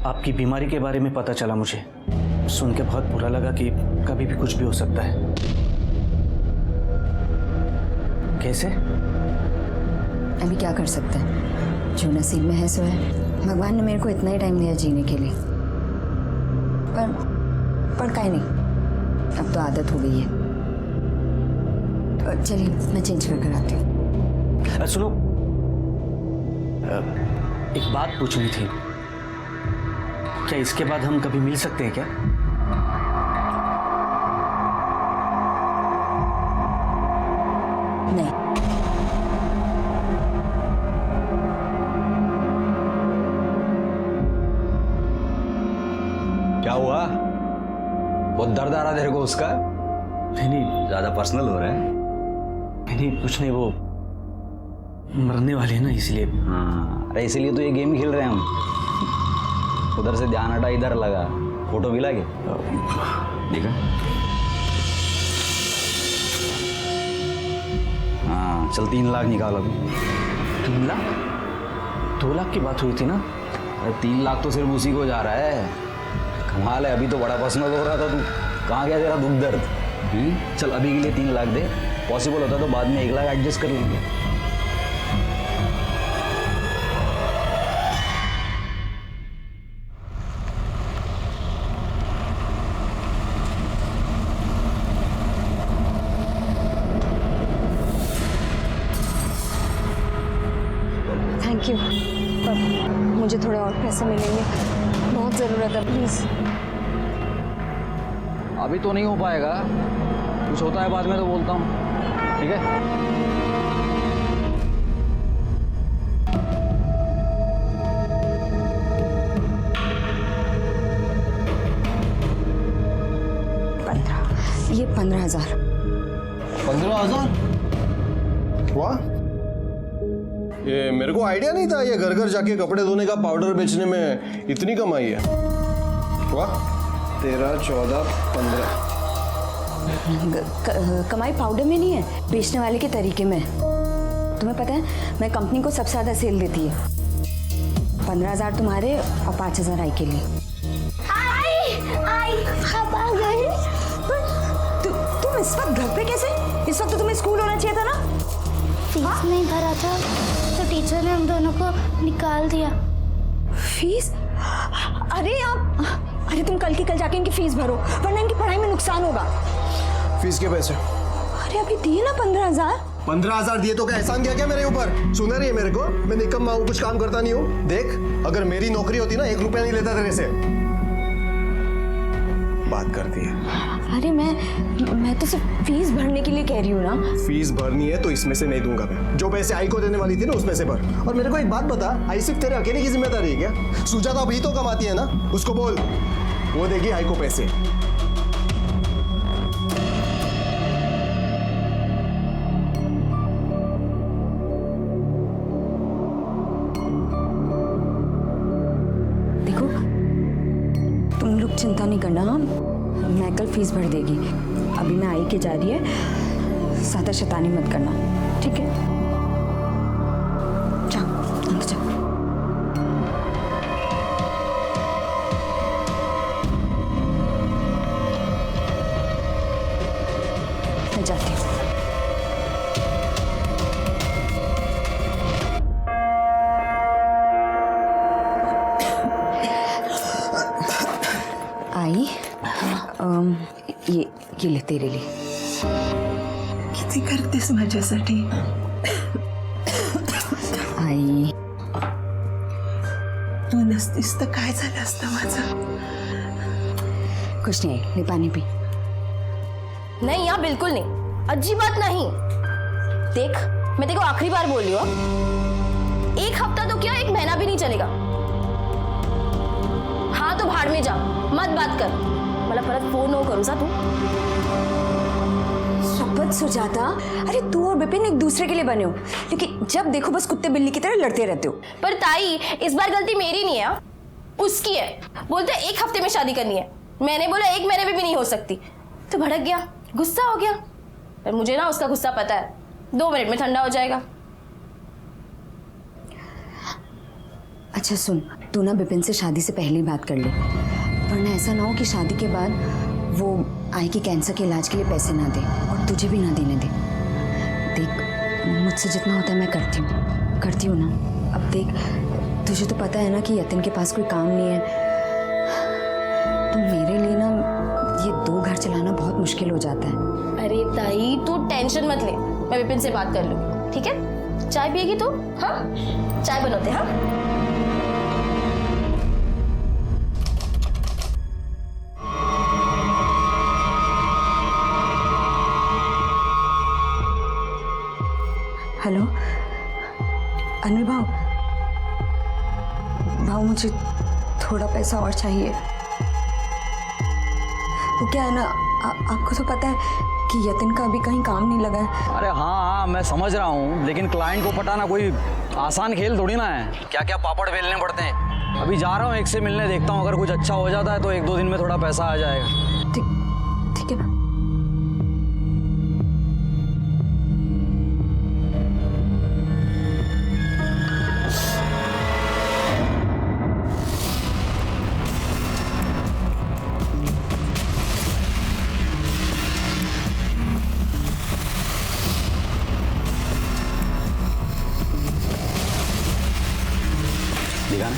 आपकी बीमारी के बारे में पता चला मुझे। सुन के बहुत बुरा लगा कि कभी भी कुछ भी हो सकता है। कैसे? अभी क्या कर सकते हैं, जो नसीब में है सो है। भगवान ने मेरे को इतना ही टाइम दिया जीने के लिए, पर काहे नहीं, अब तो आदत हो गई है। तो चलिए मैं चेंज कर आती हूँ। सुनो, एक बात पूछनी थी। क्या इसके बाद हम कभी मिल सकते हैं क्या? नहीं। क्या हुआ? बहुत दर्द आ रहा तेरे को उसका? नहीं, ज्यादा पर्सनल हो रहा है। नहीं कुछ नहीं, वो मरने वाले हैं ना इसलिए। हाँ, अरे इसीलिए तो ये गेम खेल रहे हैं हम। उधर से ध्यान हटा, इधर लगा। फोटो भी लागे देखा? हाँ चल 3 लाख निकाल अभी। 3 लाख? 2 लाख की बात हुई थी ना। अरे 3 लाख तो सिर्फ उसी को जा रहा है। कमाल है, अभी तो बड़ा पर्सनल हो रहा था तू। कहाँ गया तेरा दुख दर्द? चल अभी के लिए 3 लाख दे, पॉसिबल होता तो बाद में 1 लाख एडजस्ट कर लेंगे। थैंक यू, पर मुझे थोड़े और पैसे मिलेंगे, बहुत ज़रूरत है, प्लीज़। अभी तो नहीं हो पाएगा, कुछ होता है बाद में तो बोलता हूँ, ठीक है? ये 15,000। 15,000? वाह, ये मेरे को आइडिया नहीं था ये घर घर जाके कपड़े धोने का पाउडर बेचने में इतनी कमाई है। वाह, 13, 14, 15। कमाई पाउडर में नहीं है, बेचने वाले के तरीके में। तुम्हें पता है मैं कंपनी को सबसे ज़्यादा सेल देती है। 15,000 तुम्हारे और 5,000 आई के लिए। आई अब आ गए। तुम इस वक्त घर पे कैसे? इस वक्त तो तुम्हें स्कूल होना चाहिए था ना। फीस नहीं भरा था तो टीचर ने हम दोनों को निकाल दिया। फीस? अरे तुम कल की कल जाके इनकी फीस भरो, वरना इनकी पढ़ाई में नुकसान होगा। फीस के पैसे? अरे अभी दिए ना 15,000। 15,000 दिए तो क्या एहसान किया क्या मेरे ऊपर? सुन रही है मेरे को? मैं निकम्मा हूँ, कुछ काम करता नहीं हूँ। देख, अगर मेरी नौकरी होती ना 1 रुपया नहीं लेता तेरे से। बात करती है। अरे मैं तो सिर्फ फीस भरने के लिए कह रही हूँ ना। फीस भरनी है तो इसमें से नहीं दूंगा मैं। जो पैसे आई को देने वाली थी ना उसमें से भर। और मेरे को एक बात बता, आई सिर्फ तेरे अकेले की जिम्मेदारी है क्या? सुजा तो अभी तो कमाती है ना, उसको बोल, वो देगी आई को पैसे। देखो तुम लोग चिंता नहीं करना, मैं कल फीस भर देगी। अभी मैं आई के जा रही है, ज़्यादा शैतानी मत करना, ठीक है? जाओ अंदर जाओ। मैं जाती हूँ। आई, ये ले तेरे लिए। किती करतेस माझ्यासाठी? आई तू नसतीस तर काय झालं असतं माझं? कुछ नहीं, ले पानी पी। नहीं यार बिल्कुल नहीं, अच्छी बात नहीं। देख मैं तेरे को आखिरी बार बोल रही हूँ, 1 हफ्ता तो क्या 1 महीना भी नहीं चलेगा। हाँ तो भाड़ में जा, मत बात कर, मतलब परत फोन हो करूँ सा तू। शपथ सुजाता, अरे तू और विपिन एक दूसरे के लिए बने हो, लेकिन जब देखो बस कुत्ते बिल्ली की तरह लड़ते रहते हो। पर ताई इस बार गलती मेरी नहीं है, उसकी है। बोलते 1 हफ्ते में शादी करनी है, मैंने बोला 1 महीने में भी नहीं हो सकती, तो भड़क गया, गुस्सा हो गया। पर मुझे ना उसका गुस्सा पता है, 2 मिनट में ठंडा हो जाएगा। अच्छा सुन, तू ना विपिन से शादी से पहले ही बात कर ले, वरना ऐसा ना हो कि शादी के बाद वो आई के कैंसर के इलाज के लिए पैसे ना दे और तुझे भी ना देने दे। देख, मुझसे जितना होता है मैं करती हूँ ना। अब देख, तुझे तो पता है ना कि यतिन के पास कोई काम नहीं है, तो मेरे लिए ना ये 2 घर चलाना बहुत मुश्किल हो जाता है। अरे ताई तू टेंशन मत ले, मैं विपिन से बात कर लूंगी, ठीक है? चाय पिएगी तू? हाँ, चाय बनाते। हाँ, हेलो अनिल भाऊ, मुझे थोड़ा पैसा और चाहिए। वो क्या है ना, आपको तो पता है कि यतिन का अभी कहीं काम नहीं लगा है। अरे हाँ, मैं समझ रहा हूँ, लेकिन क्लाइंट को पटाना कोई आसान खेल थोड़ी ना है। क्या क्या पापड़ बेलने पड़ते हैं। अभी जा रहा हूँ एक से मिलने, देखता हूँ अगर कुछ अच्छा हो जाता है तो 1-2 दिन में थोड़ा पैसा आ जाएगा। ठीक है ना? दिखा ना?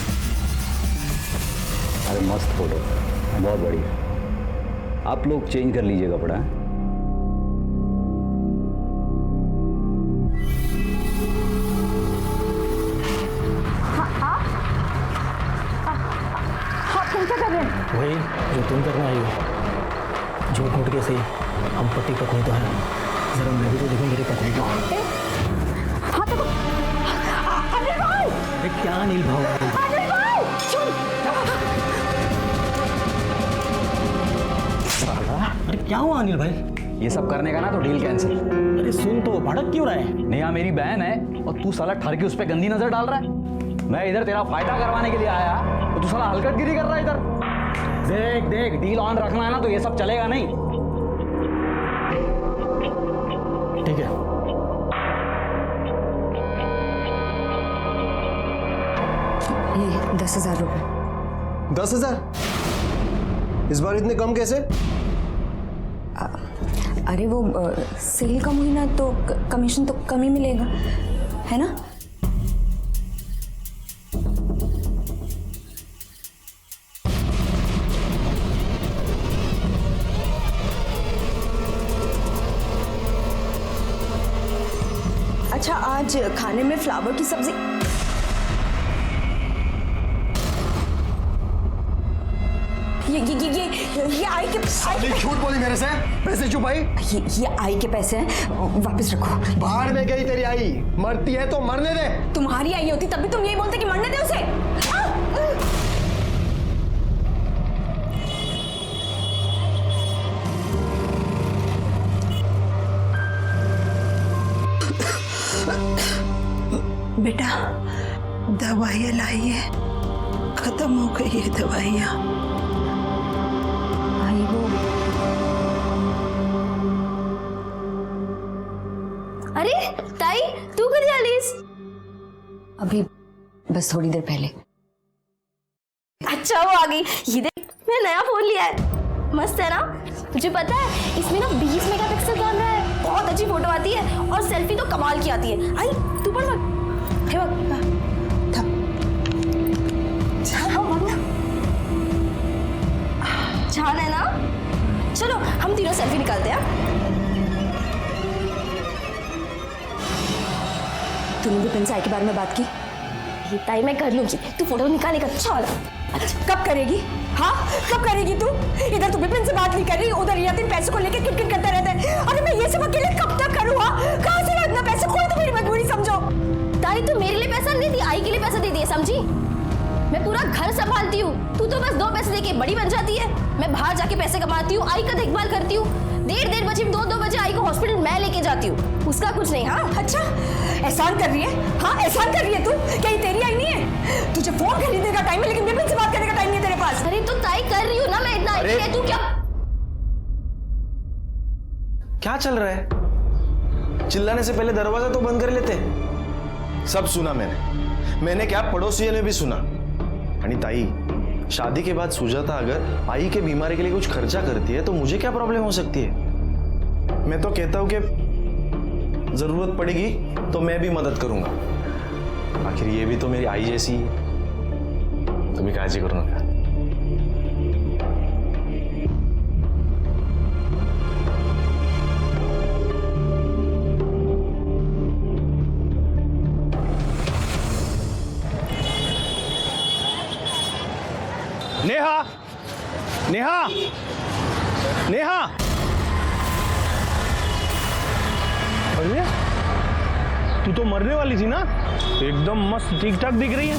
अरे मस्त फोटो, बहुत बढ़िया। आप लोग चेंज कर लीजिए कपड़ा। वही जो तुम करने आई हो, झूठ मूठ के सही, हम पति पत्नी तो हैं, जरा मैं भी तो देखूं मेरी पत्नी को। अरे क्या अनिल भाव, अरे क्या हुआ अनिल भाई? ये सब करने का ना तो डील कैंसिल। अरे सुन तो, भड़क क्यों रहा है? नेहा मेरी बहन है और तू साला ठर के उस पर गंदी नजर डाल रहा है। मैं इधर तेरा फायदा करवाने के लिए आया तो तू साला हलकटगिरी कर रहा है इधर। देख, डील ऑन रखना है ना तो ये सब चलेगा नहीं। ठीक है, ये 10,000 रुपये। 10,000? इस बार इतने कम कैसे? अरे वो सेल कम हुई ना तो कमीशन तो कम ही मिलेगा, है ना? अच्छा, आज खाने में फ्लावर की सब्जी। ये आई के झूठ बोली मेरे से, पैसे छुपाई। ये आई के पैसे हैं, वापस रखो। बाहर में गई तेरी आई, मरती है तो मरने दे। तुम्हारी आई होती तब भी तुम यही बोलते कि मरने दे उसे। बेटा दवाइयाँ लाई है, खत्म हो गई है दवाइयाँ। आई वो अरे ताई तू कधी आलीस? अभी बस थोड़ी देर पहले। अच्छा वो आ गई। ये देख, मैं नया फोन लिया है, मस्त है ना? मुझे पता है इसमें ना 20 मेगापिक्सल कैमरा है, बहुत अच्छी फोटो आती है और सेल्फी तो कमाल की आती है। आई तू पढ़ मत, हे बक छान है ना? चलो हम तीनों सेल्फी निकालते हैं। तूने विपिन से आई के बारे में बात की? ये ताई मैं कर लूंगी, तू फोटो निकालेगा। चल कब करेगी? हाँ कब करेगी तू? इधर तू विपिन से बात नहीं कर रही, उधर यतिन पैसे को लेकर किटकिट करता रहता है। अरे मैं ये सब अकेले कब तक करूँ? कहाँ से इतना पैसे? कोई तो मेरी मजबूरी समझो। ताई तू मेरे लिए पैसा नहीं दी, आई के लिए पैसा दे दिए, समझी? मैं पूरा घर संभालती हूँ, तू तो बस 2 पैसे देके बड़ी बन जाती है। मैं बाहर जाके पैसे कमाती हूँ, आई का देखभाल करती हूँ, 1:30 बजे 2 बजे आई को हॉस्पिटल मैं लेके जाती हूँ, उसका कुछ नहीं। हाँ अच्छा, एहसान कर रही है? हाँ एहसान कर रही है तू? क्या ये तेरी आई नहीं है? तुझे फोन खरीदने का टाइम है लेकिन विपिन से बात करने का टाइम नहीं है तेरे पास। अरे तो ताई कर रही हूँ ना मैं, इतना आई है, तू क्या चल रहा है? चिल्लाने से पहले दरवाजा तो बंद कर लेते। सब सुना मैंने क्या, पड़ोसियों ने भी सुना। आणि ताई, शादी के बाद सुजाता अगर आई के बीमारी के लिए कुछ खर्चा करती है तो मुझे क्या प्रॉब्लम हो सकती है? मैं तो कहता हूं कि जरूरत पड़ेगी तो मैं भी मदद करूंगा। आखिर ये भी तो मेरी आई जैसी है। तुम्ही काळजी करू नका। नेहा, नेहा, नेहा, अरे तू तो मरने वाली थी ना? एकदम मस्त ठीक ठाक दिख रही है।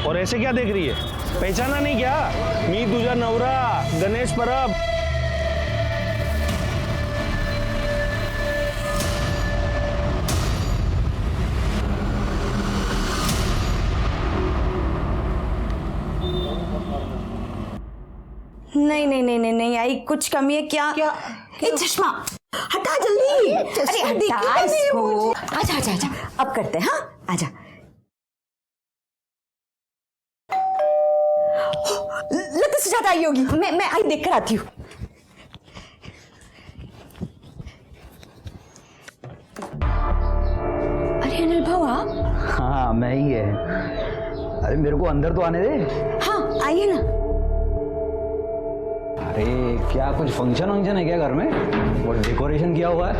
और ऐसे क्या देख रही है? पहचाना नहीं क्या? मी तुझा नवरा गणेश परब। नहीं नहीं नहीं नहीं नहीं आई, कुछ कमी है क्या? क्या? ये चश्मा हटा जल्दी। अरे हटा इसको। आजा आजा आजा, अब करते हैं। हाँ आजा। लगता सुजाता आई होगी। मैं आई देख कर आती हूँ। अरे अनिल भाऊ आप? हाँ मैं ही है। अरे मेरे को अंदर तो आने दे। हाँ आइए ना। अरे क्या कुछ फंक्शन वंक्शन है क्या घर में? और डेकोरेशन किया हुआ है?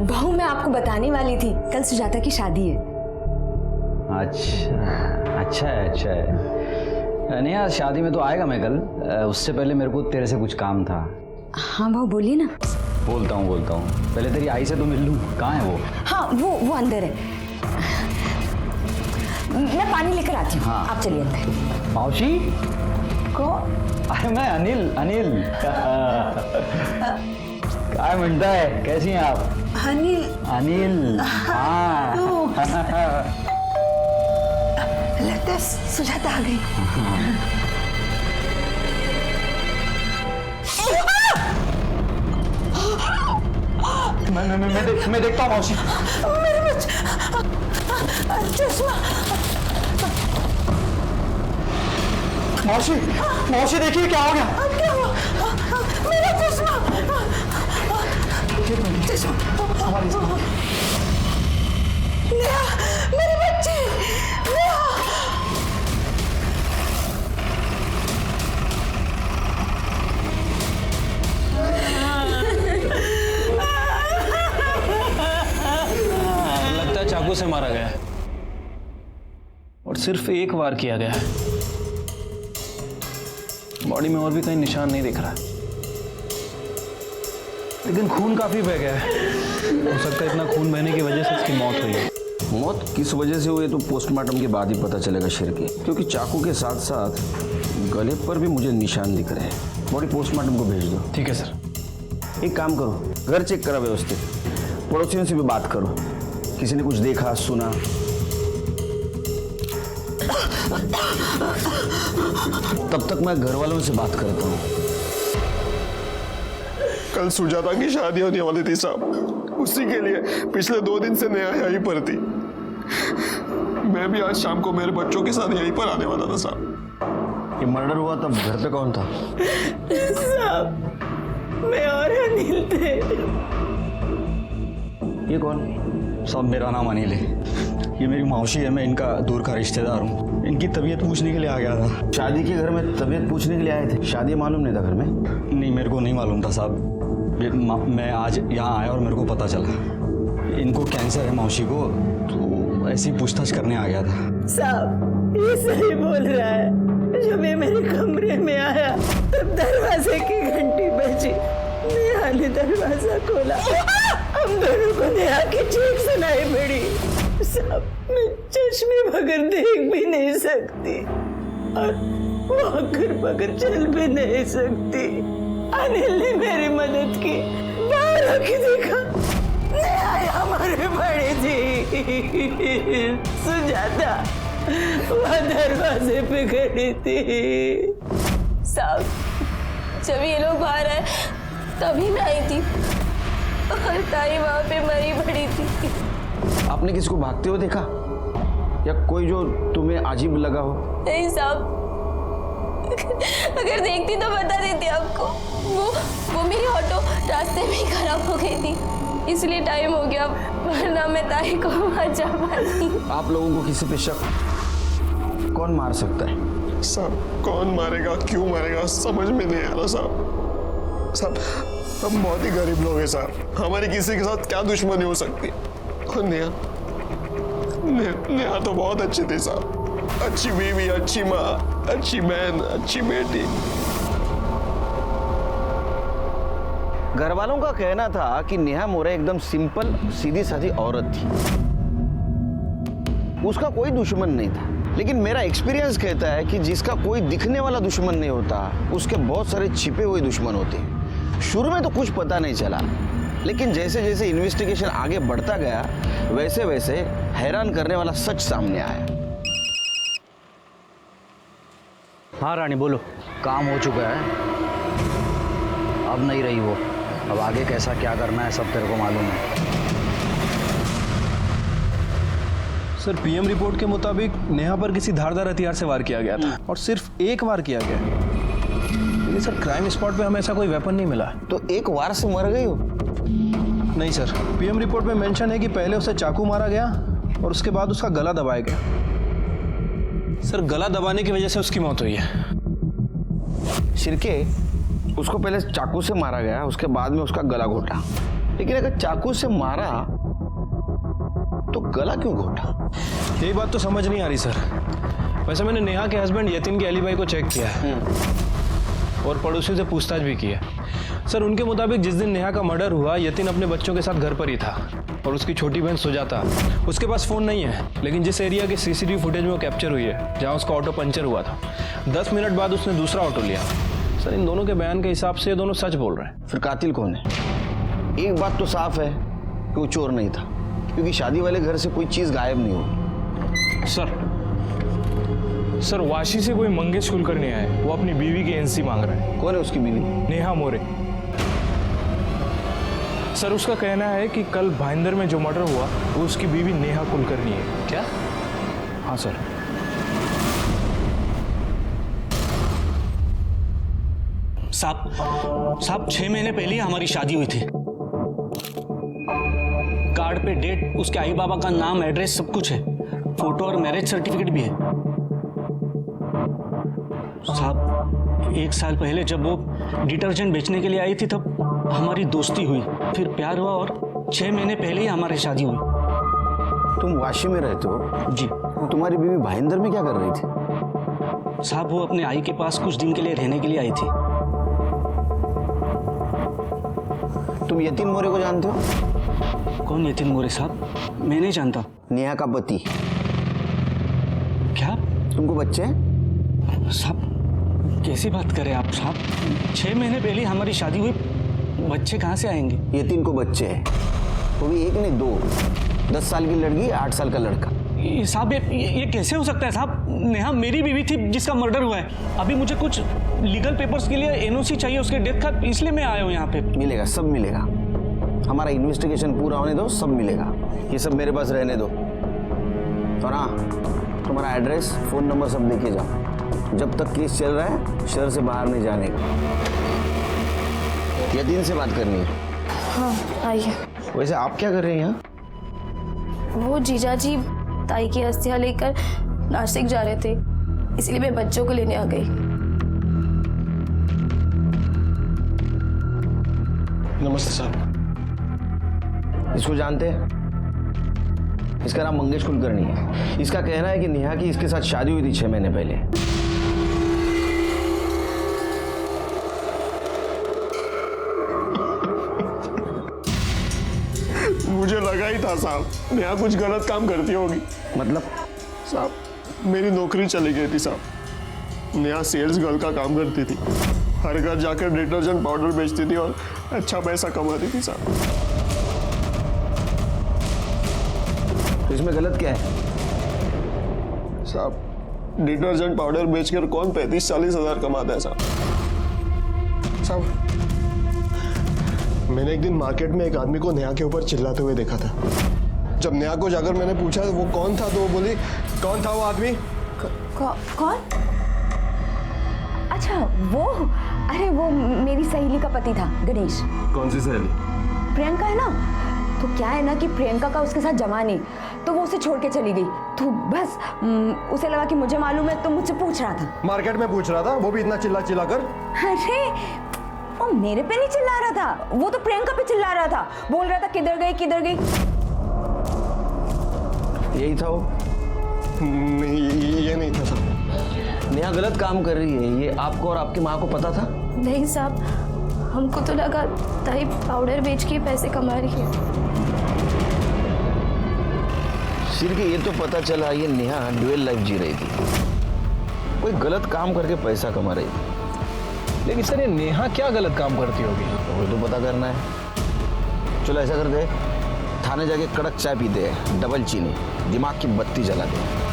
बहू मैं आपको बताने वाली थी, कल सुजाता की शादी है। अच्छा अच्छा है, अच्छा है। नहीं यार, शादी में तो आएगा मैं कल। उससे पहले मेरे को तेरे से कुछ काम था। हाँ बहू बोलिए ना। बोलता हूँ। पहले तेरी आई से तो मिल लूँ। कहाँ है वो? हाँ वो अंदर है। मैं पानी लेकर आती हूँ। हाँ। आप चलिए अंदर। मौसी को? अरे मैं अनिल। क्या मिलता है? कैसी हैं आप? अनिल। हाँ। लगता है सुजाता आ गई। मैं देखता हूँ मौसी। मेरे बच्चे, चश्मा। मौसी देखिए क्या हो गया? क्या हुआ? मेरा चश्मा। नेहा, मेरे बच्चे, नेहा। लगता है चाकू से मारा गया है और सिर्फ एक वार किया गया है। बॉडी में और भी कहीं निशान नहीं दिख रहा, लेकिन खून काफी बह गया है। हो सकता है इतना खून बहने की वजह से इसकी मौत हुई है। मौत किस वजह से हुई तो पोस्टमार्टम के बाद ही पता चलेगा शेर के, क्योंकि चाकू के साथ साथ गले पर भी मुझे निशान दिख रहे हैं। बॉडी पोस्टमार्टम को भेज दो। ठीक है सर। एक काम करो, घर चेक करा व्यवस्थित, पड़ोसियों से भी बात करो, किसी ने कुछ देखा सुना। तब तक मैं घर वालों से बात करता हूँ। कल सुजाता की शादी होने वाली थी साहब, उसी के लिए पिछले 2 दिन से नेहा यहीं पर थी। मैं भी आज शाम को मेरे बच्चों के साथ यहीं पर आने वाला था साहब। ये मर्डर हुआ तब घर पे कौन था? साहब मैं और अनिल थे। ये कौन? सब मेरा नाम अनिल है। ये मेरी मौसी है, मैं इनका दूर का रिश्तेदार हूँ। इनकी तबीयत पूछने के लिए आ गया था। शादी के घर में तबीयत पूछने के लिए आए थे? शादी मालूम नहीं था घर में? नहीं, मेरे को नहीं मालूम था साहब। मैं आज यहाँ आया और मेरे को पता चला इनको कैंसर है मौसी को, तो ऐसी पूछताछ करने आ गया था। साहब ये सही बोल रहा है। जब ये मेरे कमरे में आया तब दरवाजे की घंटी बजी। नेहा ने दरवाजा खोला, हम दोनों को नेहा की चीख सुनाई पड़ी। साहब मैं चश्मे बगैर देख भी नहीं सकती और वॉकर बगैर चल भी नहीं सकती। अनिल ने मेरी मदद की, बाहर आके देखा नेहा हमारे पड़ी थी। सुजाता वह दरवाजे पे खड़ी थी। साहब जब ये लोग बाहर आए तभी मैं आई थी और ताई वहां पे मरी पड़ी थी। आपने किसको भागते हुए देखा या कोई जो तुम्हें अजीब लगा हो? नहीं साहब, अगर देखती तो बता देती आपको। वो मेरी ऑटो रास्ते में ही खराब हो गई थी, इसलिए टाइम हो गया, वरना मैं ताई को वहां जा पाती। आप लोगों को किसी पे शक कौन मार सकता है? साहब कौन मारेगा, क्यों मारेगा, समझ में नहीं आ रहा साहब। साहब हम बहुत ही गरीब लोग हैं साहब, हमारी किसी के साथ क्या दुश्मनी हो सकती है। और नेहा तो बहुत अच्छी थी साहब, अच्छी बीवी, अच्छी माँ, अच्छी बहन, अच्छी बेटी। घर वालों का कहना था कि नेहा मोरे एकदम सिंपल सीधी सादी औरत थी, उसका कोई दुश्मन नहीं था। लेकिन मेरा एक्सपीरियंस कहता है कि जिसका कोई दिखने वाला दुश्मन नहीं होता, उसके बहुत सारे छिपे हुए दुश्मन होते हैं। शुरू में तो कुछ पता नहीं चला, लेकिन जैसे जैसे इन्वेस्टिगेशन आगे बढ़ता गया, वैसे वैसे हैरान करने वाला सच सामने आया। हाँ रानी बोलो। काम हो चुका है, अब नहीं रही वो। अब आगे कैसा क्या करना है सब तेरे को मालूम है। सर पीएम रिपोर्ट के मुताबिक नेहा पर किसी धारदार हथियार से वार किया गया था, और सिर्फ एक वार किया गया। लेकिन सर क्राइम स्पॉट पे हमें ऐसा कोई वेपन नहीं मिला। तो एक वार से मर गई हो? नहीं सर, पीएम रिपोर्ट में मेंशन है कि पहले उसे चाकू मारा गया और उसके बाद उसका गला दबाया गया। सर गला दबाने की वजह से उसकी मौत हुई है। शिरके, उसको पहले चाकू से मारा गया, उसके बाद में उसका गला घोटा। लेकिन अगर चाकू से मारा तो गला क्यों घोटा? यही बात तो समझ नहीं आ रही सर। वैसे मैंने नेहा के हस्बैंड यतिन के एलिबाई को चेक किया है और पड़ोसियों से पूछताछ भी की है। सर उनके मुताबिक जिस दिन नेहा का मर्डर हुआ, यतिन अपने बच्चों के साथ घर पर ही था और उसकी छोटी बहन सुजाता, उसके पास फ़ोन नहीं है, लेकिन जिस एरिया के सीसीटीवी फुटेज में वो कैप्चर हुई है जहाँ उसका ऑटो पंचर हुआ था, 10 मिनट बाद उसने दूसरा ऑटो लिया। सर इन दोनों के बयान के हिसाब से ये दोनों सच बोल रहे हैं। फिर कातिल कौन है? एक बात तो साफ है कि वो चोर नहीं था, क्योंकि शादी वाले घर से कोई चीज़ गायब नहीं हुई। सर वाशी से कोई मंगेश कुलकर्णी आया, वो अपनी बीवी की एनसी मांग रहा है। कौन है उसकी बीवी? नेहा मोरे। सर उसका कहना है कि कल भाईंदर में जो मर्डर हुआ वो उसकी बीवी नेहा कुलकर्णी है। क्या? हाँ सर। साहब 6 महीने पहले ही हमारी शादी हुई थी। कार्ड पे डेट, उसके आई बाबा का नाम, एड्रेस सब कुछ है, फोटो और मैरिज सर्टिफिकेट भी है। साहब 1 साल पहले जब वो डिटर्जेंट बेचने के लिए आई थी तब हमारी दोस्ती हुई, फिर प्यार हुआ और 6 महीने पहले ही हमारी शादी हुई। तुम वाशी में रहते हो? जी। तुम्हारी बीवी भाईंदर में क्या कर रही थी? साहब वो अपने आई के पास कुछ दिन के लिए रहने के लिए आई थी। तुम यतिन मोरे को जानते हो? कौन यतिन मोरे साहब? मैं नहीं जानता। नेहा का पति। क्या? तुमको बच्चे हैं? साहब कैसी बात करें आप साहब? 6 महीने पहले हमारी शादी हुई, बच्चे कहाँ से आएंगे? यतिन को बच्चे हैं, वो भी एक नहीं 2, 10 साल की लड़की, 8 साल का लड़का। साहब ये कैसे हो सकता है साहब? नेहा मेरी बीवी थी जिसका मर्डर हुआ है। अभी मुझे कुछ लीगल पेपर्स के लिए एनओसी चाहिए उसके डेथ का, इसलिए मैं आया हूँ यहाँ पे। मिलेगा, सब मिलेगा। हमारा इन्वेस्टिगेशन पूरा होने दो, सब मिलेगा। ये सब मेरे पास रहने दो। और हाँ, तुम्हारा एड्रेस, फ़ोन नंबर सब लेके जाओ। जब तक केस चल रहा है शहर से बाहर नहीं जाने का। यतिन से बात करनी है। हाँ आइए। वैसे आप क्या कर रहे हैं यहाँ? वो जीजा जी ताई की अस्थियां लेकर नासिक जा रहे थे, इसलिए मैं बच्चों को लेने आ गई। नमस्ते साहब। इसको जानते हैं? इसका नाम मंगेश कुलकर्णी है। इसका कहना है कि नेहा की इसके साथ शादी हुई थी 6 महीने पहले। मुझे लगा ही था साहब नेहा कुछ गलत काम करती होगी। मतलब? साहब मेरी नौकरी चली गई थी साहब। नेहा सेल्स गर्ल का काम करती थी, हर घर जाकर डिटर्जेंट पाउडर बेचती थी और अच्छा पैसा कमाती थी साहब। तो इसमें गलत क्या है? साहब डिटर्जेंट पाउडर बेचकर कौन 35-40 हज़ार कमाता है साहब? साहब मैंने एक दिन मार्केट में एक आदमी को नेहा के ऊपर चिल्लाते हुए देखा था। जब नेहा को जाकर मैंने पूछा वो कौन था तो वो बोली कौन था वो आदमी। कौन? अच्छा वो, अरे वो मेरी सहेली का पति था, गणेश। कौन सी सहेली? प्रियंका है ना, तो क्या है ना कि प्रियंका का उसके साथ जमा नहीं, तो वो उसे छोड़ के चली गई। तो बस उसे लगा कि मुझे मालूम है, तो मुझसे पूछ रहा था। मार्केट में पूछ रहा था, वो भी इतना चिल्ला चिल्ला कर। अरे वो मेरे पे नहीं चिल्ला रहा था, वो तो प्रियंका पे चिल्ला रहा था, बोल रहा था किधर गई किधर गई। यही था वो? नहीं ये नहीं था साहब। नेहा गलत काम कर रही है, ये आपको और आपकी माँ को पता था? नहीं साहब, हमको तो लगा ताई पाउडर बेच के पैसे कमा रही है। सिर्फ ये तो पता चला ये नेहा ड्यूअल लाइफ जी रही थी, कोई गलत काम करके पैसा कमा रही थी। लेकिन सर ये नेहा क्या गलत काम करती होगी? वो तो पता करना है। चलो ऐसा करते हैं, थाने जाके कड़क चाय पीते हैं, डबल चीनी, दिमाग की बत्ती जला दे।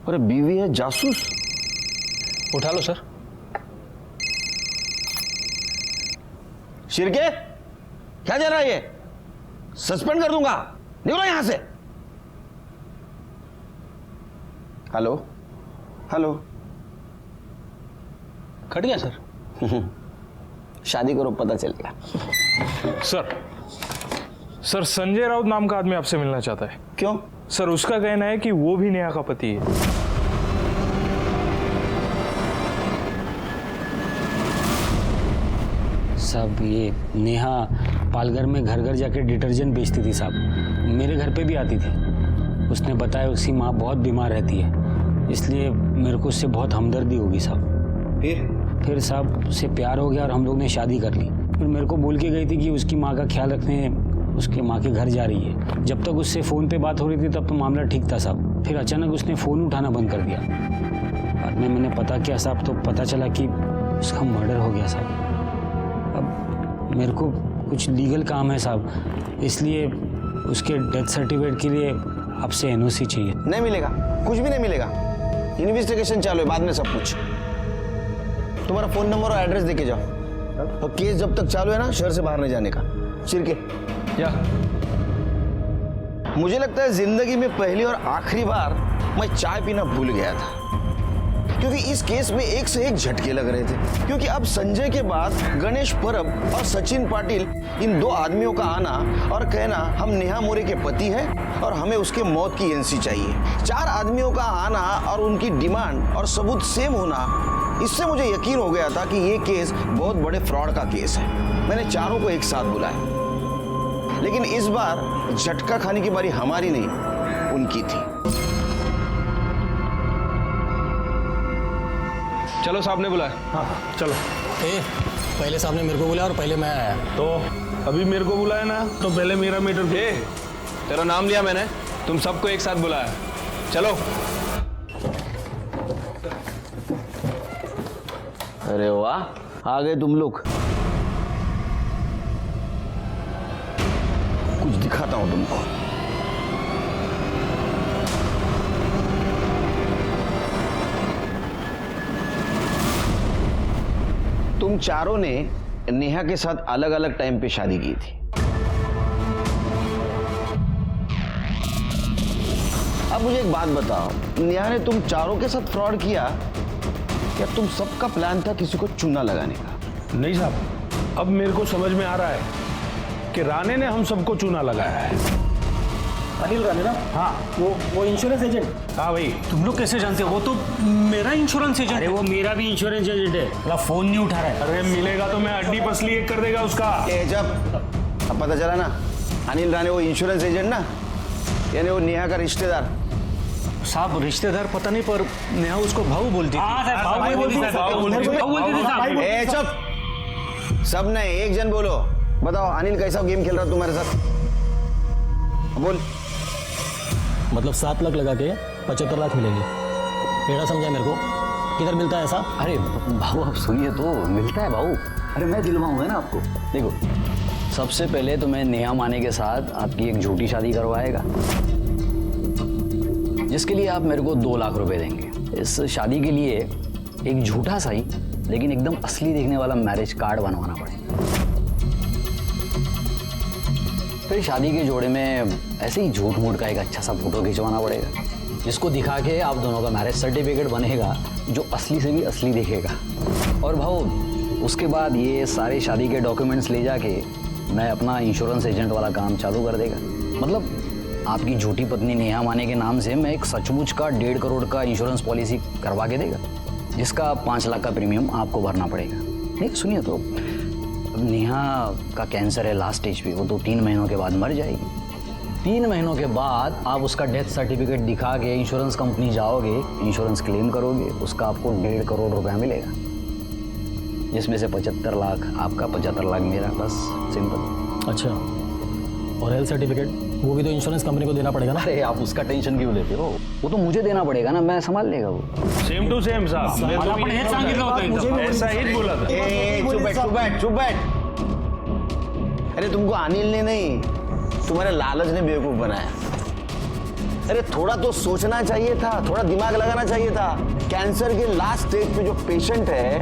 अरे बीवी है जासूस। उठा लो सर। शिरके क्या चल रहा है ये? सस्पेंड कर दूंगा, निकलो यहां से। Hello hello. कट गया सर। शादी करो पता चलेगा। सर संजय राउत नाम का आदमी आपसे मिलना चाहता है। क्यों? सर उसका कहना है कि वो भी नेहा का पति है। साहब ये नेहा पालघर में घर घर जाके डिटर्जेंट बेचती थी साहब, मेरे घर पे भी आती थी। उसने बताया उसकी माँ बहुत बीमार रहती है, इसलिए मेरे को उससे बहुत हमदर्दी होगी साहब। फिर साहब उससे प्यार हो गया और हम लोग ने शादी कर ली। फिर मेरे को बोल के गई थी कि उसकी माँ का ख्याल रखने उसके माँ के घर जा रही है। जब तक उससे फ़ोन पे बात हो रही थी तब तो मामला ठीक था साहब। फिर अचानक उसने फ़ोन उठाना बंद कर दिया। बाद में मैंने पता किया साहब, तो पता चला कि उसका मर्डर हो गया साहब। अब मेरे को कुछ लीगल काम है साहब, इसलिए उसके डेथ सर्टिफिकेट के लिए आपसे एनओसी चाहिए। नहीं मिलेगा, कुछ भी नहीं मिलेगा। इन्वेस्टिगेशन चालू है, बाद में सब कुछ। तुम्हारा फोन नंबर और एड्रेस देके जाओ, और केस जब तक चालू है ना, शहर से बाहर नहीं जाने का। चिरके या मुझे लगता है जिंदगी में पहली और आखिरी बार मैं चाय पीना भूल गया था, क्योंकि इस केस में एक से एक झटके लग रहे थे। क्योंकि अब संजय के बाद गणेश परब और सचिन पाटिल, इन दो आदमियों का आना और कहना हम नेहा मोरे के पति हैं और हमें उसके मौत की एनसी चाहिए। चार आदमियों का आना और उनकी डिमांड और सबूत सेम होना, इससे मुझे यकीन हो गया था कि ये केस बहुत बड़े फ्रॉड का केस है। मैंने चारों को एक साथ बुलाया, लेकिन इस बार झटका खाने की बारी हमारी नहीं, उनकी थी। चलो साहब ने बुलाया। हाँ चलो। पहले साहब ने मेरे को बुलाया और पहले मैं आया। तो अभी मेरे को बुलाया ना, तो पहले मेरा मीटर। तेरा नाम लिया मैंने, तुम सबको एक साथ बुलाया। चलो। अरे वाह, आ गए तुम लोग। कुछ दिखाता हूं तुमको। तुम चारों ने नेहा के साथ अलग अलग टाइम पे शादी की थी। अब मुझे एक बात बताओ, नेहा ने तुम चारों के साथ फ्रॉड किया या तुम सबका प्लान था किसी को चूना लगाने का? नहीं साहब, अब मेरे को समझ में आ रहा है कि राणे ने हम सबको चूना लगाया है। अनिल राणे ना? हाँ वो इंश्योरेंस एजेंट। हाँ भाई। तुम लोग कैसे जानते हो? वो तो मेरा इंश्योरेंस एजेंट। अरे वो मेरा भी इंश्योरेंस एजेंट है, फोन नहीं उठा रहा है। अरे मिलेगा तो मैं हड्डी पसली एक कर देगा उसका। जब अब पता चला ना, अनिल राणे वो इंश्योरेंस एजेंट ना, यानी वो नेहा का रिश्तेदार। साहब रिश्तेदार पता नहीं, पर नेहा उसको भाऊ बोलती थी। चुप, सब नहीं, एक जन बोलो। बताओ अनिल कैसा गेम खेल रहा तुम्हारे साथ? बोल। मतलब 7 लाख लगा के 75 लाख मिलेंगे। मेरा समझा मेरे को, किधर मिलता है ऐसा? अरे भाऊ आप सुनिए तो, मिलता है भाऊ। अरे मैं दिलवाऊंगा ना आपको। देखो, सबसे पहले तो मैं नेहा माने के साथ आपकी एक झूठी शादी करवाएगा, जिसके लिए आप मेरे को 2 लाख रुपए देंगे। इस शादी के लिए एक झूठा सा ही लेकिन एकदम असली दिखने वाला मैरिज कार्ड बनवाना पड़ेगा। फिर शादी के जोड़े में ऐसे ही झूठ मूठ का एक अच्छा सा फोटो खिंचवाना पड़ेगा, जिसको दिखा के आप दोनों का मैरिज सर्टिफिकेट बनेगा जो असली से भी असली दिखेगा। और भाऊ उसके बाद ये सारे शादी के डॉक्यूमेंट्स ले जाके मैं अपना इंश्योरेंस एजेंट वाला काम चालू कर देगा। मतलब आपकी झूठी पत्नी नेहा माने के नाम से मैं एक सचमुच का 1.5 करोड़ का इंश्योरेंस पॉलिसी करवा के देगा, जिसका 5 लाख का प्रीमियम आपको भरना पड़ेगा। नहीं सुनिए तो, अब नेहा का कैंसर है लास्ट स्टेज पे, वो तो 3 महीनों के बाद मर जाएगी। 3 महीनों के बाद आप उसका डेथ सर्टिफिकेट दिखा के इंश्योरेंस कंपनी जाओगे, इंश्योरेंस क्लेम करोगे, उसका आपको 1.5 करोड़ रुपया मिलेगा, जिसमें से 75 लाख आपका, 75 लाख मेरा, बस सिंपल। अच्छा, और हेल्थ सर्टिफिकेट वो भी तो इंश्योरेंस कंपनी को देना पड़ेगा ना? अरे आप उसका टेंशन क्यों लेते हो, वो तो मुझे देना पड़ेगा ना, मैं संभाल लेगा वो। सेम टू सेम साहब, मैं तो भी ऐसा ही बोला था। चुप बैठ। अरे तुमको अनिल ने नहीं, तुम्हारे लालच ने बेवकूफ बनाया। अरे थोड़ा तो सोचना चाहिए था, थोड़ा दिमाग लगाना चाहिए था। कैंसर के लास्ट स्टेज पे जो पेशेंट है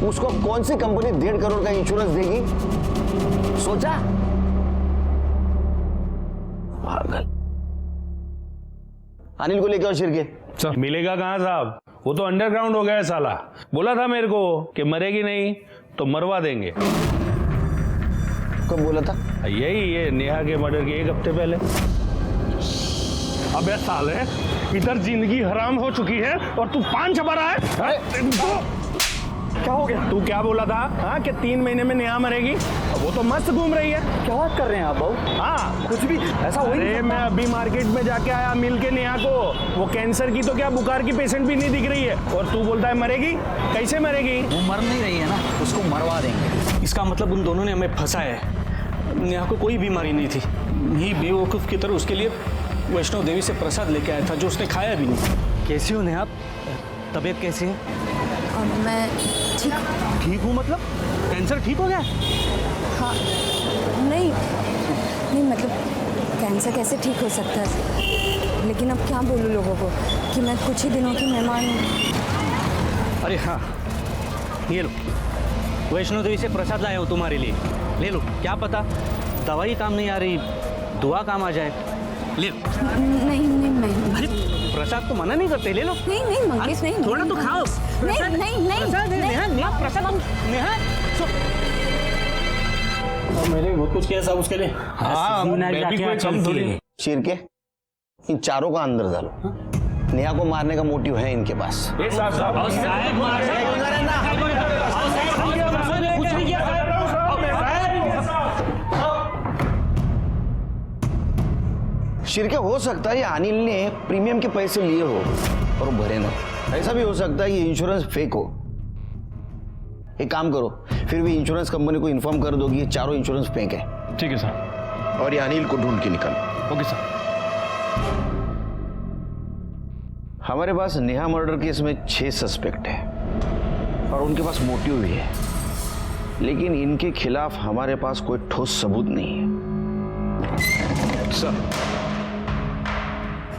उसको कौन सी कंपनी 1.5 करोड़ का इंश्योरेंस देगी? सोचा? पागल। अनिल को लेके आओ शिरके। मिलेगा कहाँ साहब, वो तो अंडरग्राउंड हो गया है साला। बोला था मेरे को कि मरेगी नहीं तो मरवा देंगे। कब बोला था? यही ये नेहा के मर्डर के 1 हफ्ते पहले। अबे साले, इधर जिंदगी हराम हो चुकी है और तू पान चबा रहा है। क्या हो गया? तू क्या बोला था हाँ कि 3 महीने में नेहा मरेगी? वो तो मस्त घूम रही है। क्या बात कर रहे हैं आप बाबू? हाँ कुछ भी ऐसा हो ही नहीं सकता। मैं अभी मार्केट में जाके आया मिल के नेहा को, वो कैंसर की तो क्या बुखार की पेशेंट भी नहीं दिख रही है, और तू बोलता है मरेगी? कैसे मरेगी? वो मर नहीं रही है ना, उसको मरवा देंगे। इसका मतलब उन दोनों ने हमें फंसाया है। नेहा को कोई बीमारी नहीं थी, यही बेवकूफ़ की तरह उसके लिए वैष्णो देवी से प्रसाद लेके आया था जो उसने खाया भी नहीं। कैसी हो नेहा? तबीयत कैसी है? मैं ठीक। ठीक हूँ मतलब? कैंसर ठीक हो गया? हाँ, नहीं मतलब कैंसर कैसे ठीक हो सकता है, लेकिन अब क्या बोलूँ लोगों को कि मैं कुछ ही दिनों की मेहमान हूँ। अरे हाँ, ये लो, वैष्णो देवी से प्रसाद लाया हूँ तुम्हारे लिए, ले लो। क्या पता दवाई काम नहीं आ रही, दुआ काम आ जाए। ले लो। नहीं अरे प्रसाद तो मना नहीं करते, ले लो। नहीं मंगेश, नहीं थोड़ा तो खाओ। नहीं प्रसाद है नेहा, प्रसाद नेहा। मैंने भी बहुत कुछ किया साहब उसके लिए। हाँ, मैं भी कोई कम थोड़ी। शिरके, इन चारों का अंदर डालो। नेहा को मारने का मोटिव है इनके पास। शिरके, हो सकता है ये अनिल ने प्रीमियम के पैसे लिए हो और वो भरे ना। ऐसा भी हो सकता है ये इंश्योरेंस फेक हो। एक काम करो, फिर भी इंश्योरेंस कंपनी को इन्फॉर्म कर दो कि ये चारों इंश्योरेंस फेक है। ठीक है सर। और ये अनिल को ढूंढ के निकालो। Okay sir. हमारे पास नेहा मर्डर केस में 6 सस्पेक्ट है और उनके पास मोटिव भी है, लेकिन इनके खिलाफ हमारे पास कोई ठोस सबूत नहीं है।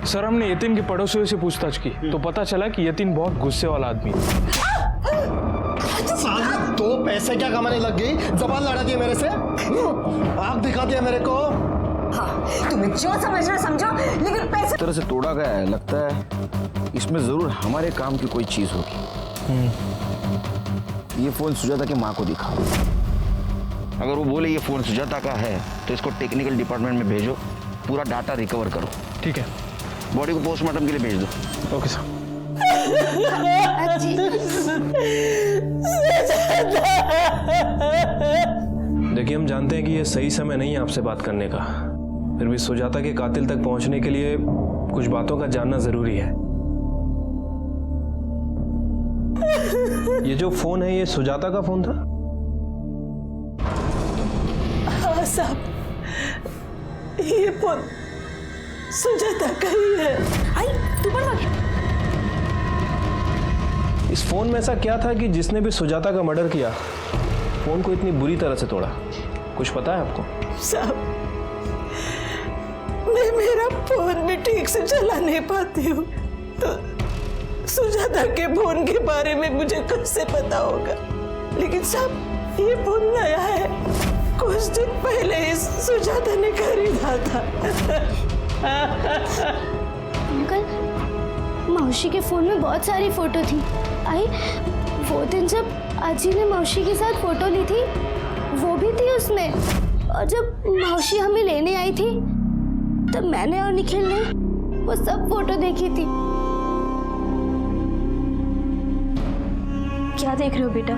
सर हमने यतीन के पड़ोसियों से पूछताछ की तो पता चला कि यतीन बहुत गुस्से वाला आदमी है। तो पैसे क्या कमाने लग गई? जबान लड़ा दी मेरे से, आग दिखा दिया मेरे को। हाँ, तुम्हें जो समझना समझो, लेकिन पैसे इस तरह से तोड़ा गया है, लगता है इसमें जरूर हमारे काम की कोई चीज होगी। ये फोन सुजाता की माँ को दिखाओ। अगर वो बोले ये फोन सुजाता का है तो इसको टेक्निकल डिपार्टमेंट में भेजो, पूरा डाटा रिकवर करो। ठीक है। बॉडी को पोस्टमार्टम के लिए भेज दो। Okay sir. देखिए हम जानते हैं कि ये सही समय नहीं है आपसे बात करने का, फिर भी सुजाता के कातिल तक पहुंचने के लिए कुछ बातों का जानना जरूरी है। ये जो फोन है ये सुजाता का फोन था? हाँ साहब, ये फोन सुजाता का ही है। आई तू बड़ा इस फोन में ऐसा क्या था कि जिसने भी सुजाता का मर्डर किया फोन को इतनी बुरी तरह से तोड़ा? कुछ पता है आपको? साहब मैं मेरा फोन भी ठीक से चला नहीं पाती हूँ, तो सुजाता के फोन के बारे में मुझे कैसे पता होगा? लेकिन साहब ये फोन नया है, कुछ दिन पहले ही सुजाता ने खरीदा था। अंकल, मौसी के फोन में बहुत सारी फोटो थी। आई वो दिन जब आजी ने मौसी के साथ फोटो ली थी, वो भी थी उसमें। और जब मौसी हमें लेने आई थी तब मैंने और निखिल ने वो सब फोटो देखी थी। क्या देख रहे हो बेटा?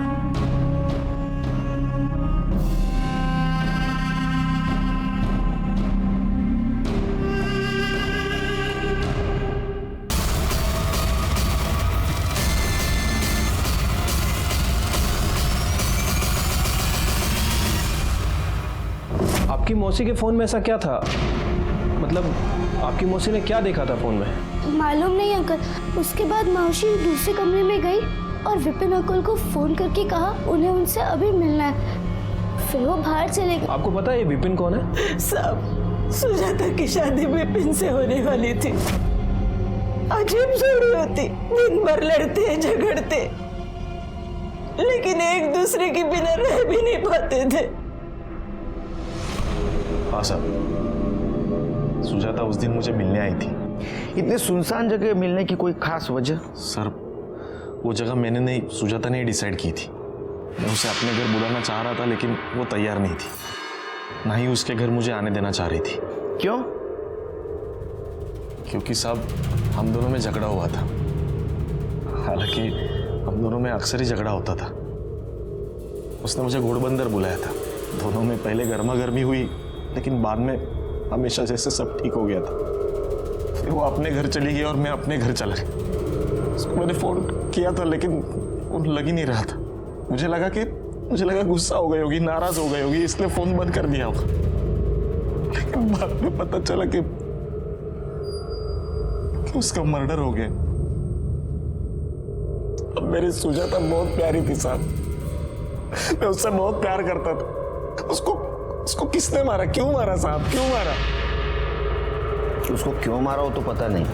आपकी मौसी के फोन में ऐसा क्या था? मतलब आपकी मौसी ने क्या देखा था फोन में? मालूम नहीं अंकल। उसके बाद मौसी दूसरे कमरे में गई और विपिन अंकल को फोन करके कहा उन्हें उनसे अभी मिलना है। फिर वो बाहर चले गए। आपको पता है ये विपिन कौन है? सब सुजाता की शादी विपिन से होने वाली थी। अजीब जोड़ी होती, दिन भर लड़ते झगड़ते, लेकिन एक दूसरे के बिना रह भी नहीं पाते थे। हाँ सर, सुजाता उस दिन मुझे मिलने आई थी। इतने सुनसान जगह मिलने की कोई खास वजह? सर वो जगह मैंने नहीं, सुजाता ने डिसाइड की थी। मैं उसे अपने घर बुलाना चाह रहा था लेकिन वो तैयार नहीं थी, ना ही उसके घर मुझे आने देना चाह रही थी। क्यों? क्योंकि साहब हम दोनों में झगड़ा हुआ था। हालांकि हम दोनों में अक्सर ही झगड़ा होता था। उसने मुझे घोड़बंदर बुलाया था। दोनों में पहले गर्मा गर्मी हुई, लेकिन बाद में हमेशा जैसे सब ठीक हो गया था। फिर वो अपने घर चली गई और मैं अपने घर चला गया। उसको मैंने फोन किया था लेकिन फोन लग ही नहीं रहा था। मुझे लगा गुस्सा हो गई होगी, नाराज हो गई होगी, इसलिए फोन बंद कर दिया होगा। लेकिन बाद में पता चला कि उसका मर्डर हो गया। अब मेरी सुजाता बहुत प्यारी थी साहब, मैं उससे बहुत प्यार करता था। उसको किसने मारा, क्यों मारा साहब, क्यों मारा? उसको क्यों मारा हो तो पता नहीं,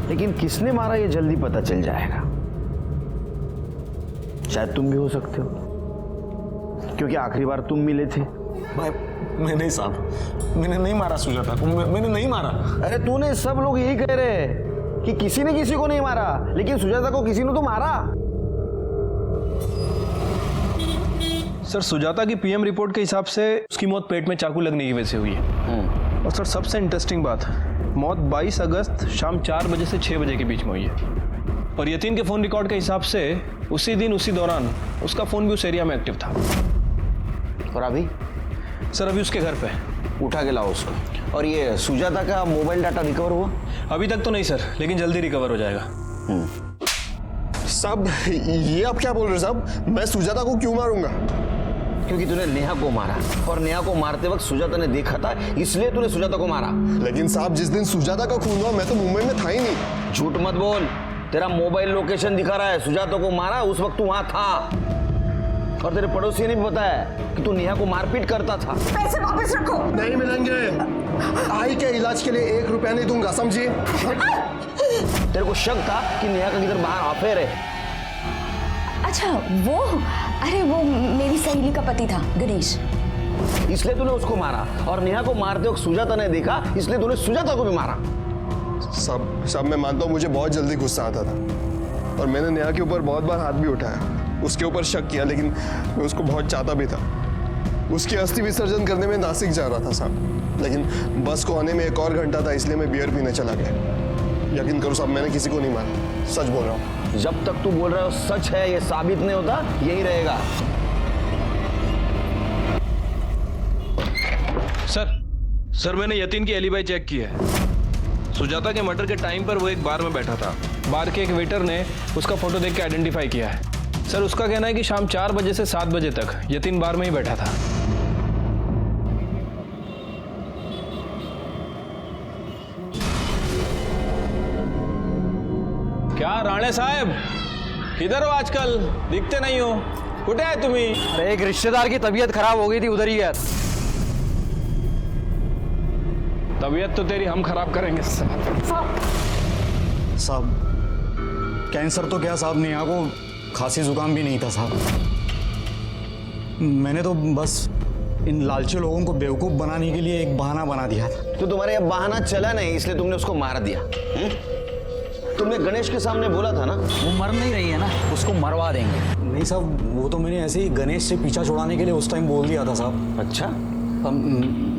लेकिन किसने मारा ये जल्दी पता चल जाएगा। शायद तुम भी हो सकते हो, क्योंकि आखिरी बार तुम मिले थे। मैं नहीं साहब, मैंने नहीं मारा सुजाता को, मैंने नहीं मारा। अरे तूने, सब लोग यही कह रहे हैं कि किसी ने किसी को नहीं मारा, लेकिन सुजाता को किसी ने तो मारा। सर सुजाता की पीएम रिपोर्ट के हिसाब से उसकी मौत पेट में चाकू लगने की वजह से हुई है। और सर सबसे इंटरेस्टिंग बात, मौत 22 अगस्त शाम 4 बजे से 6 बजे के बीच में हुई है। और यतीन के फ़ोन रिकॉर्ड के हिसाब से उसी दिन उसी दौरान उसका फ़ोन भी उस एरिया में एक्टिव था। और अभी? सर अभी उसके घर पे। उठा के लाओ उसको। और ये सुजाता का मोबाइल डाटा रिकवर हुआ? अभी तक तो नहीं सर, लेकिन जल्दी रिकवर हो जाएगा। साहब ये आप क्या बोल रहे हो साहब? मैं सुजाता को क्यों मारूंगा? क्योंकि तूने नेहा को मारा, और नेहा को मारते वक्त सुजाता ने देखा था, इसलिए तूने सुजाता को मारा। लेकिन साहब जिस दिन सुजाता का खून हुआ मैं तो मुंबई में था ही नहीं। झूठ मत बोल, तेरा मोबाइल लोकेशन दिखा रहा है। सुजाता को मारा उस वक्त तू वहां था, और तेरे पड़ोसी ने भी बताया कि तू नेहा को मारपीट करता था। पैसे वापस रखो। नहीं मिलेंगे। आई के इलाज के लिए 1 रुपया नहीं दूंगा, समझिए। तेरे को शक था कि नेहा का किधर बाहर अफेयर है? अच्छा वो, अरे वो मेरी सहेली का पति था गणेश, इसलिए तूने उसको मारा। और नेहा को मारते वक्त सुजाता ने देखा, इसलिए तूने सुजाता को भी मारा। सब मैं मानता हूँ मुझे बहुत जल्दी गुस्सा आता था, और मैंने नेहा के ऊपर बहुत बार हाथ भी उठाया, उसके ऊपर शक किया, लेकिन मैं उसको बहुत चाहता भी था। उसकी अस्थि विसर्जन करने में नासिक जा रहा था साहब, लेकिन बस को आने में 1 और घंटा था, इसलिए मैं बियर पीने चला गया। यकीन करो साहब मैंने किसी को नहीं मारा, सच बोल रहा हूँ। जब तक तू बोल रहा है सच है, ये साबित नहीं होता, यही रहेगा। सर मैंने यतीन की एलिबाई चेक की है। सुजाता के मर्डर के टाइम पर वो एक बार में बैठा था। बार के एक वेटर ने उसका फोटो देख के आइडेंटिफाई किया है। सर उसका कहना है कि शाम 4 बजे से 7 बजे तक यतीन बार में ही बैठा था। क्या राणे साहब, किधर हो आजकल? दिखते नहीं हो, कुठे आहे तुम्ही? अरे एक रिश्तेदार की तबीयत खराब हो गई थी, उधर ही है। तबीयत तो तेरी हम खराब करेंगे साहब कैंसर तो क्या साहब, नेहा को खांसी जुकाम भी नहीं था साहब। मैंने तो बस इन लालची लोगों को बेवकूफ बनाने के लिए एक बहाना बना दिया था। तो तुम्हारे ये बहाना चला नहीं इसलिए तुमने उसको मार दिया। तुमने गणेश के सामने बोला था ना। वो मर नहीं रही है ना, उसको मरवा देंगे। नहीं साहब, वो तो मैंने ऐसे ही गणेश से पीछा छुड़ाने के लिए उस टाइम बोल दिया था साहब। अच्छा,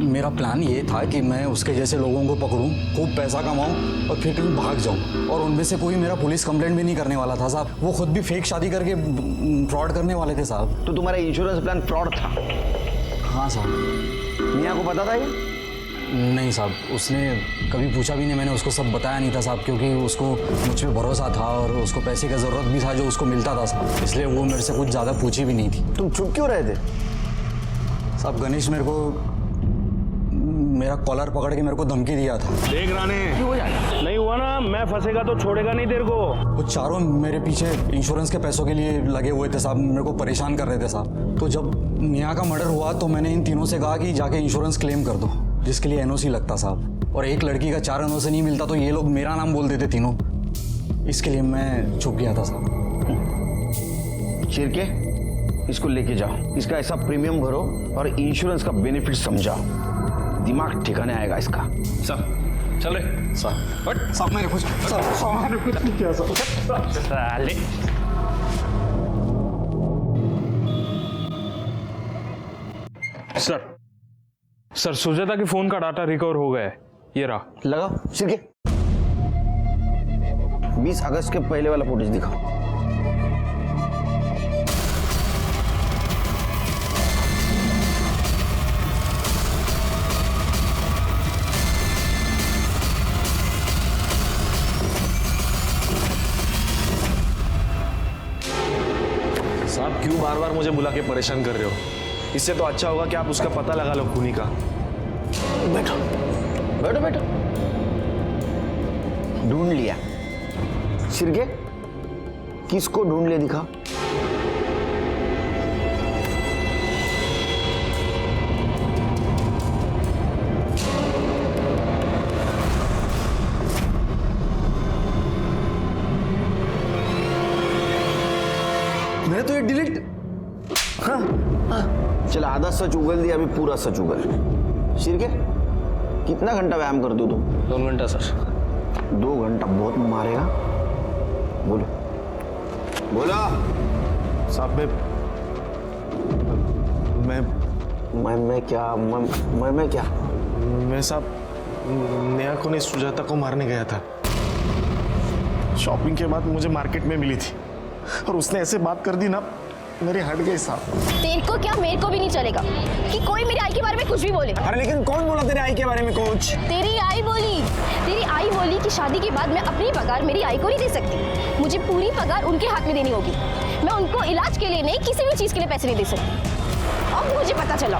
मेरा प्लान ये था कि मैं उसके जैसे लोगों को पकड़ूं, खूब पैसा कमाऊं और फिर कहीं भाग जाऊं। और उनमें से कोई मेरा पुलिस कंप्लेंट भी नहीं करने वाला था साहब। वो खुद भी फेक शादी करके फ्रॉड करने वाले थे साहब। तो तुम्हारा इंश्योरेंस प्लान फ्रॉड था? हाँ साहब। मियाँ को पता था ये? नहीं साहब, उसने कभी पूछा भी नहीं। मैंने उसको सब बताया नहीं था साहब, क्योंकि उसको मुझ पर भरोसा था और उसको पैसे का ज़रूरत भी था जो उसको मिलता था साहब, इसलिए वो मेरे से कुछ ज़्यादा पूछी भी नहीं थी। तुम चुप क्यों रहे थे? साहब गणेश मेरे को मेरा कॉलर पकड़ के मेरे को धमकी दिया था। देख राणे, नहीं हुआ ना, मैं फंसेगा तो छोड़ेगा नहीं तेरे को। वो चारों मेरे पीछे इंश्योरेंस के पैसों के लिए लगे हुए थे साहब, मेरे को परेशान कर रहे थे साहब। तो जब नेहा का मर्डर हुआ तो मैंने इन तीनों से कहा कि जाके इंश्योरेंस क्लेम कर दो, जिसके लिए एनओसी लगता साहब। और एक लड़की का 4 एनओसी नहीं मिलता तो ये लोग मेरा नाम बोल देते तीनों, इसके लिए मैं छुप गया था साहब। चिरके, इसको लेके जाओ, इसका ऐसा प्रीमियम भरो और इंश्योरेंस का बेनिफिट समझाओ, दिमाग ठिकाने आएगा इसका। सर चल रहे साहब मैंने कुछ नहीं किया साहब। सर सुजाता के फोन का डाटा रिकवर हो गया है, ये रहा। लगाओ चिरके, 20 अगस्त के पहले वाला फुटेज दिखाओ। साहब क्यों बार बार मुझे बुला के परेशान कर रहे हो? इससे तो अच्छा होगा कि आप उसका पता लगा लो, खूनी का। बैठो बैठो बैठो। ढूंढ लिया? सिरके, किसको ढूंढ ले दिखा? मैंने तो ये डिलीट। चल आधा सच उगल दिया, अभी पूरा सच उगल। सिरके, कितना घंटा व्यायाम कर दो तुम? 2 घंटा सर। 2 घंटा बहुत मारेगा। बोलो बोलो। साहब मैं क्या? मैं साहब नेहा को नहीं, सुजाता को मारने गया था। शॉपिंग के बाद मुझे मार्केट में मिली थी और उसने ऐसे बात कर दी ना, मेरे हट गए साहब। तेरे को क्या, मेरे को भी नहीं चलेगा कि कोई मेरी आई के बारे में कुछ भी बोले। अरे लेकिन कौन बोला तेरे आई के बारे में कुछ? तेरी आई बोली कि शादी के बाद मैं अपनी पगार मेरी आई को नहीं दे सकती, मुझे पूरी पगार उनके हाथ में देनी होगी। मैं उनको इलाज के लिए नहीं, किसी भी चीज के लिए पैसे नहीं दे सकती। अब मुझे पता चला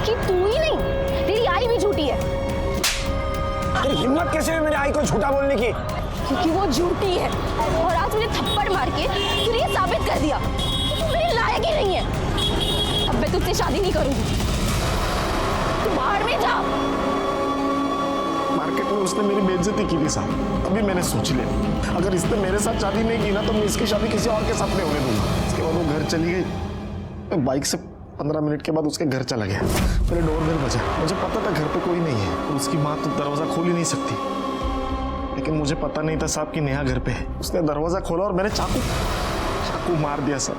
कि तू ही नहीं, तेरी आई भी झूठी है। तेरी हिम्मत कैसे है मेरी आई को झूठा बोलने की? क्योंकि वो झूठी है और आज मुझे थप्पड़ मार के तूने ये साबित कर दिया कि तू मेरे लायक ही नहीं है। अब मैं तुझसे शादी नहीं करूंगी, तू बाहर में जा। मार्केट में उसने मेरी बेइज्जती की थी साहब, तभी मैंने सोच लिया अगर इसने मेरे साथ शादी नहीं की ना तो मैं इसकी शादी किसी और के साथ में होने दूंगा। इसके बाद वो घर चली गई, मैं बाइक से 15 मिनट के बाद उसके घर चला गया। मेरे डोर बेल बजा, मुझे पता था घर पे कोई नहीं है, उसकी माँ तो दरवाजा खोल ही नहीं सकती, लेकिन मुझे पता नहीं था साहब कि नेहा घर पे है। उसने दरवाजा खोला और मैंने चाकू मार दिया साहब।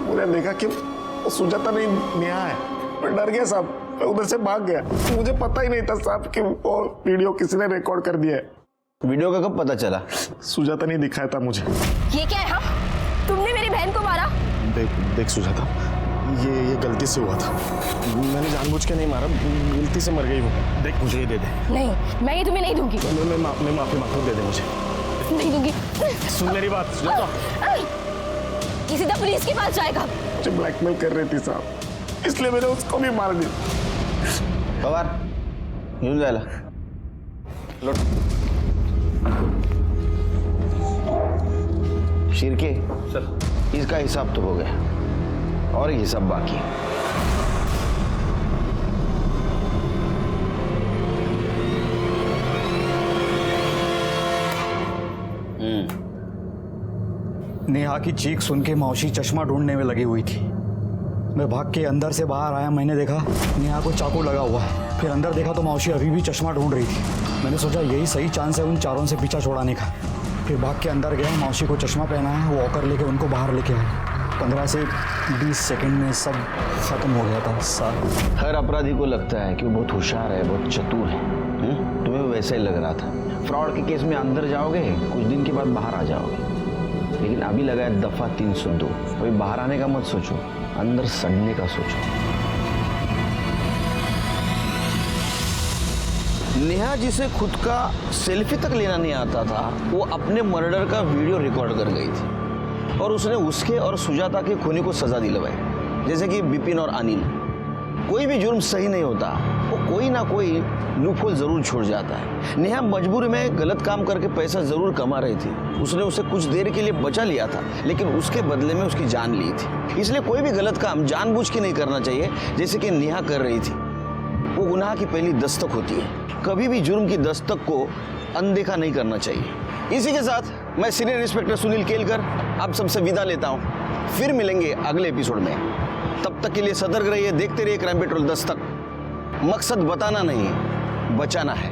मुझे देखा कि वो सुजाता नहीं नेहा है, मैं डर गया साहब, मैं उधर से भाग गया। मुझे पता ही नहीं था साहब कि वो वीडियो किसी ने रिकॉर्ड कर दिया है। वीडियो का कब पता चला? सुजाता ने दिखाया था मुझे। ये क्या है? हाँ, तुमने मेरी बहन को मारा? देख सुजाता, ये गलती से हुआ था, मैंने जानबूझ के नहीं मारा, गलती से मर गई वो। देख मुझे ये दे दे। नहीं, मैं ये तुम्हें नहीं दूंगी। मैं माफी मांगता हूँ, दे दे मुझे। नहीं दूंगी। सुन मेरी बात सुजाता। ये सीधा पुलिस के पास जाएगा। मुझे ब्लैकमेल कर रही थी साहब, इसलिए मैंने उसको भी मार दिया। पवार घेऊन जायला शिरके सर, इसका हिसाब तो हो गया और एक हिसाब बाकी है। नेहा की चीख सुन के मौसी चश्मा ढूंढने में लगी हुई थी। मैं भाग के अंदर से बाहर आया, मैंने देखा नेहा को चाकू लगा हुआ है। फिर अंदर देखा तो मौसी अभी भी चश्मा ढूंढ रही थी। मैंने सोचा यही सही चांस है उन चारों से पीछा छुड़ाने का। फिर भाग के अंदर गया, मौसी को चश्मा पहना है, वो वॉकर लेके उनको बाहर लेके आए। 15 से 20 सेकंड में सब खत्म हो गया था साहब। हर अपराधी को लगता है कि वो बहुत होशियार है, बहुत चतुर है। तुम्हें भी वैसा ही लग रहा था। फ्रॉड के केस में अंदर जाओगे, कुछ दिन के बाद बाहर आ जाओगे, लेकिन अभी लगा है दफा 302। अभी बाहर आने का मत सोचो, अंदर सड़ने का सोचो। नेहा जिसे खुद का सेल्फी तक लेना नहीं आता था, वो अपने मर्डर का वीडियो रिकॉर्ड कर गई थी और उसने उसके और सुजाता के खूनी को सजा दिलवाई। जैसे कि बिपिन और अनिल। कोई भी जुर्म सही नहीं होता, वो कोई ना कोई लूपहोल जरूर छोड़ जाता है। नेहा मजबूरी में गलत काम करके पैसा जरूर कमा रही थी। उसने उसे कुछ देर के लिए बचा लिया था, लेकिन उसके बदले में उसकी जान ली थी। इसलिए कोई भी गलत काम जानबूझ के नहीं करना चाहिए, जैसे कि नेहा कर रही थी। वो गुनाह की पहली दस्तक होती है। कभी भी जुर्म की दस्तक को अनदेखा नहीं करना चाहिए। इसी के साथ मैं सीनियर इंस्पेक्टर सुनील केलकर आप सबसे विदा लेता हूँ। फिर मिलेंगे अगले एपिसोड में। तब तक के लिए सतर्क रहिए, देखते रहिए क्राइम पेट्रोल दस्तक। मकसद बताना नहीं, बचाना है।